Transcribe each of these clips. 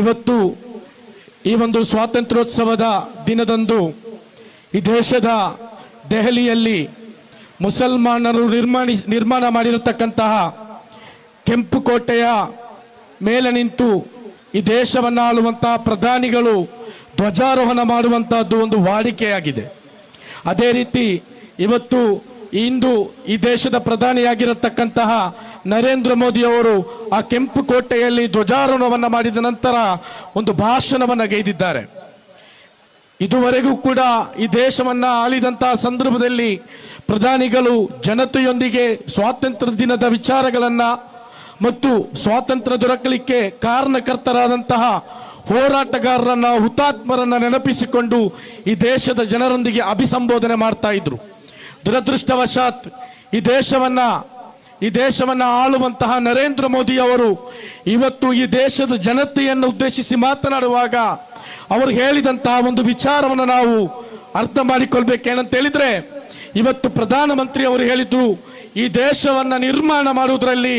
ಇವತ್ತು ಈ ಒಂದು ಸ್ವಾತಂತ್ರ್ಯೋತ್ಸವದ ದಿನದಂದು ಈ ದೇಶದ ದೆಹಲಿಯಲ್ಲಿ ಮುಸಲ್ಮಾನರು ನಿರ್ಮಾಣ ಮಾಡಿರತಕ್ಕಂತಹ ಕೆಂಪು ಕೋಟೆಯ ಮೇಲೆ ನಿಂತು ಈ ದೇಶವನ್ನು ಆಳುವಂತಹ ಪ್ರಧಾನಿಗಳು ಧ್ವಜಾರೋಹಣ ಮಾಡುವಂತಹದ್ದು ಒಂದು ವಾಡಿಕೆಯಾಗಿದೆ. ಅದೇ ರೀತಿ ಇವತ್ತು ಇಂದು ಈ ದೇಶದ ಪ್ರಧಾನಿಯಾಗಿರತಕ್ಕಂತಹ ನರೇಂದ್ರ ಮೋದಿ ಅವರು ಆ ಕೆಂಪು ಕೋಟೆಯಲ್ಲಿ ಧ್ವಜಾರೋಹಣವನ್ನು ಮಾಡಿದ ನಂತರ ಒಂದು ಭಾಷಣವನ್ನು ಗೈದಿದ್ದಾರೆ. ಇದುವರೆಗೂ ಕೂಡ ಈ ದೇಶವನ್ನ ಆಳಿದಂತಹ ಸಂದರ್ಭದಲ್ಲಿ ಪ್ರಧಾನಿಗಳು ಜನತೆಯೊಂದಿಗೆ ಸ್ವಾತಂತ್ರ್ಯ ದಿನದ ವಿಚಾರಗಳನ್ನ ಮತ್ತು ಸ್ವಾತಂತ್ರ್ಯ ದೊರಕಲಿಕ್ಕೆ ಕಾರಣಕರ್ತರಾದಂತಹ ಹೋರಾಟಗಾರರನ್ನ ಹುತಾತ್ಮರನ್ನ ನೆನಪಿಸಿಕೊಂಡು ಈ ದೇಶದ ಜನರೊಂದಿಗೆ ಅಭಿಸಂಬೋಧನೆ ಮಾಡ್ತಾ ಇದ್ರು. ದುರದೃಷ್ಟವಶಾತ್ ಈ ದೇಶವನ್ನ ಆಳುವಂತಹ ನರೇಂದ್ರ ಮೋದಿ ಅವರು ಇವತ್ತು ಈ ದೇಶದ ಜನತೆಯನ್ನು ಉದ್ದೇಶಿಸಿ ಮಾತನಾಡುವಾಗ ಅವರು ಹೇಳಿದಂತಹ ಒಂದು ವಿಚಾರವನ್ನು ನಾವು ಅರ್ಥ ಮಾಡಿಕೊಳ್ಬೇಕೇನಂತ ಹೇಳಿದ್ರೆ, ಇವತ್ತು ಪ್ರಧಾನಮಂತ್ರಿ ಅವರು ಹೇಳಿದ್ರು, ಈ ದೇಶವನ್ನ ನಿರ್ಮಾಣ ಮಾಡುವುದರಲ್ಲಿ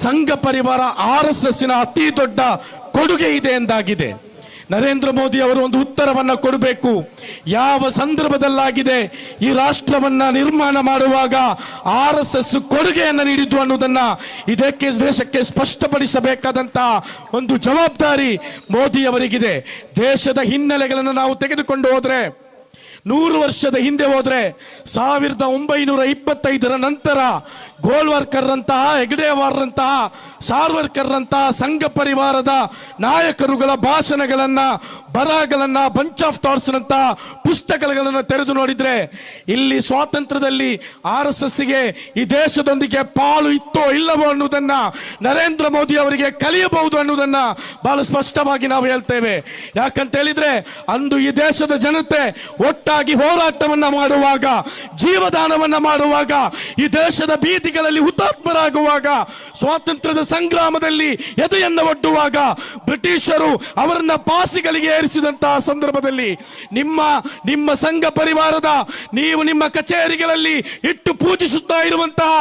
ಸಂಘ ಪರಿವಾರ RSSನ ಅತಿ ದೊಡ್ಡ ಕೊಡುಗೆ ಇದೆ ಎಂದಾಗಿದೆ. ನರೇಂದ್ರ ಮೋದಿ ಅವರು ಒಂದು ಉತ್ತರವನ್ನ ಕೊಡಬೇಕು. ಯಾವ ಸಂದರ್ಭದಲ್ಲಾಗಿದೆ ಈ ರಾಷ್ಟ್ರವನ್ನ ನಿರ್ಮಾಣ ಮಾಡುವಾಗ RSS ಕೊಡುಗೆಯನ್ನ ನೀಡಿದ್ದು ಅನ್ನೋದನ್ನ ಇದಕ್ಕೆ ದೇಶಕ್ಕೆ ಸ್ಪಷ್ಟಪಡಿಸಬೇಕಾದಂತ ಒಂದು ಜವಾಬ್ದಾರಿ ಮೋದಿ ಅವರಿಗಿದೆ. ದೇಶದ ಹಿನ್ನೆಲೆಗಳನ್ನು ನಾವು ತೆಗೆದುಕೊಂಡು ಹೋದ್ರೆ 100 ವರ್ಷದ ಹಿಂದೆ ಹೋದ್ರೆ 1925ರ ನಂತರ ಗೋಲ್ವರ್ಕರ್ ರಂತಹ, ಹೆಗ್ಡೆವಾರ್ರಂತಹ, ಸಾರ್ವರ್ಕರ್ ರಂತಹ ಸಂಘ ಪರಿವಾರದ ನಾಯಕರುಗಳ ಭಾಷಣಗಳನ್ನ, ಬರಹಗಳನ್ನ, ಬಂಚ್ ಆಫ್ ಥಾಟ್ಸ್ ನಂತಹ ಪುಸ್ತಕಗಳನ್ನ ತೆರೆದು ನೋಡಿದ್ರೆ ಇಲ್ಲಿ ಸ್ವಾತಂತ್ರ್ಯದಲ್ಲಿ RSSಗೆ ಈ ದೇಶದೊಂದಿಗೆ ಪಾಲು ಇತ್ತೋ ಇಲ್ಲವೋ ಅನ್ನುವುದನ್ನ ನರೇಂದ್ರ ಮೋದಿ ಅವರಿಗೆ ಕಲಿಯಬಹುದು ಅನ್ನುವುದನ್ನ ಬಹಳ ಸ್ಪಷ್ಟವಾಗಿ ನಾವು ಹೇಳ್ತೇವೆ. ಯಾಕಂತ ಹೇಳಿದ್ರೆ ಅಂದು ಈ ದೇಶದ ಜನತೆ ಒಟ್ಟಾಗಿ ಹೋರಾಟವನ್ನ ಮಾಡುವಾಗ, ಜೀವದಾನವನ್ನ ಮಾಡುವಾಗ, ಈ ದೇಶದ ಬೀದಿಗಳಲ್ಲಿ ಹುತಾತ್ಮರಾಗುವಾಗ, ಸ್ವಾತಂತ್ರ್ಯದ ಸಂಗ್ರಾಮದಲ್ಲಿ ಎದೆಯನ್ನು ಒಡ್ಡುವಾಗ, ಬ್ರಿಟಿಷರು ಅವರನ್ನ ಪಾಸಿಗಳಿಗೆ ಏರಿಸಿದಂತಹ ಸಂದರ್ಭದಲ್ಲಿ ನಿಮ್ಮ ಸಂಘ ಪರಿವಾರದ ನೀವು ನಿಮ್ಮ ಕಚೇರಿಗಳಲ್ಲಿ ಇಟ್ಟು ಪೂಜಿಸುತ್ತಾ ಇರುವಂತಹ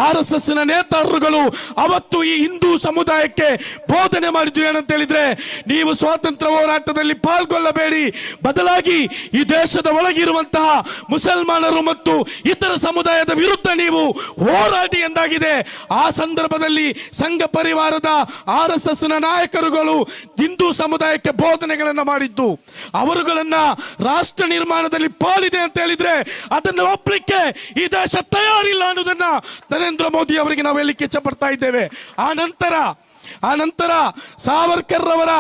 RSSನ ನೇತಾರರುಗಳು ಅವತ್ತು ಈ ಹಿಂದೂ ಸಮುದಾಯಕ್ಕೆ ಬೋಧನೆ ಮಾಡಿದ್ದು ಏನಂತ ಹೇಳಿದ್ರೆ, ನೀವು ಸ್ವಾತಂತ್ರ್ಯ ಹೋರಾಟದಲ್ಲಿ ಪಾಲ್ಗೊಳ್ಳಬೇಡಿ, ಬದಲಾಗಿ ಈ ದೇಶದ ಒಳಗಿರುವಂತಹ ಮುಸಲ್ಮಾನರು ಮತ್ತು ಇತರ ಸಮುದಾಯದ ವಿರುದ್ಧ ನೀವು ಹೋರಾಟಿ ಎಂದಾಗಿದೆ. ಆ ಸಂದರ್ಭದಲ್ಲಿ ಸಂಘ ಪರಿವಾರದ RSSನ ನಾಯಕರುಗಳು ಹಿಂದೂ ಸಮುದಾಯಕ್ಕೆ ಬೋಧನೆಗಳನ್ನು ಮಾಡಿದ್ದು, ಅವರುಗಳನ್ನ ರಾಷ್ಟ್ರ ನಿರ್ಮಾಣದಲ್ಲಿ ಪಾಲಿದೆ ಅಂತ ಹೇಳಿದ್ರೆ ಅದನ್ನು ಒಪ್ಪಲಿಕ್ಕೆ ಈ ದೇಶ ತಯಾರಿಲ್ಲ ಅನ್ನೋದನ್ನ ನರೇಂದ್ರ ಮೋದಿ ಅವರಿಗೆ ನಾವು ಹೇಳಲಿಕ್ಕೆ ಇಚ್ಛೆ ಪಡ್ತಾ ಇದ್ದೇವೆ. ಆ ನಂತರ ಸಾವರ್ಕರ್ ಅವರ